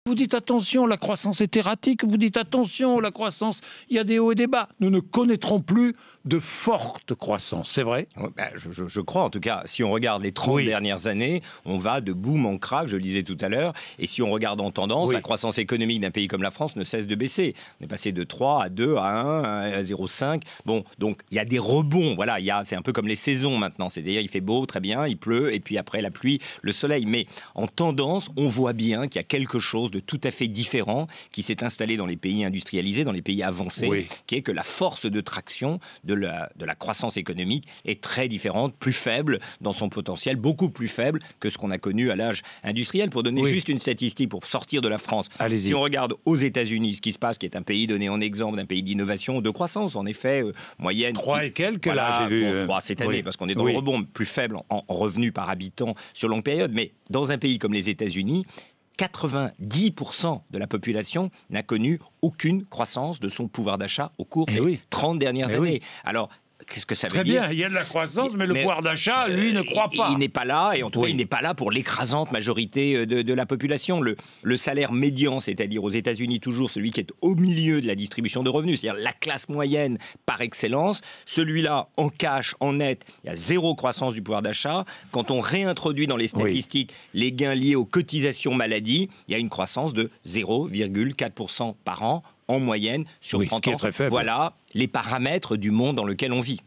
Vous dites attention, la croissance est erratique. Vous dites attention, la croissance, il y a des hauts et des bas. Nous ne connaîtrons plus de forte croissance, c'est vrai? Je crois, en tout cas, si on regarde les 30 dernières années, on va de boom en crack, je le disais tout à l'heure, et si on regarde en tendance, la croissance économique d'un pays comme la France ne cesse de baisser. On est passé de 3 à 2, à 1, à 0,5. Bon, donc il y a des rebonds, voilà, c'est un peu comme les saisons maintenant, c'est-à-dire il fait beau, très bien, il pleut, et puis après la pluie, le soleil. Mais en tendance, on voit bien qu'il y a quelque chose de tout à fait différent qui s'est installé dans les pays industrialisés, dans les pays avancés, qui est que la force de traction de la croissance économique est très différente, plus faible dans son potentiel, beaucoup plus faible que ce qu'on a connu à l'âge industriel. Pour donner juste une statistique, pour sortir de la France, si on regarde aux États-Unis ce qui se passe, qui est un pays donné en exemple d'un pays d'innovation, de croissance, en effet, moyenne. 3 et quelques, voilà, là, j'ai vu. 3 cette année, parce qu'on est dans le rebond, plus faible en revenus par habitant sur longue période. Mais dans un pays comme les États-Unis, 90% de la population n'a connu aucune croissance de son pouvoir d'achat au cours des 30 dernières années. Alors, qu'est-ce que ça veut dire? Très bien, il y a de la croissance, mais le pouvoir d'achat, lui, ne croit pas. Il n'est pas là, et en tout cas, il n'est pas là pour l'écrasante majorité de la population. Le salaire médian, c'est-à-dire aux États-Unis toujours celui qui est au milieu de la distribution de revenus, c'est-à-dire la classe moyenne par excellence, celui-là, en cash, en net, il y a zéro croissance du pouvoir d'achat. Quand on réintroduit dans les statistiques les gains liés aux cotisations maladie, il y a une croissance de 0,4% par an, en moyenne, sur 30 ans. Ce qui est très faible. Voilà les paramètres du monde dans lequel on vit.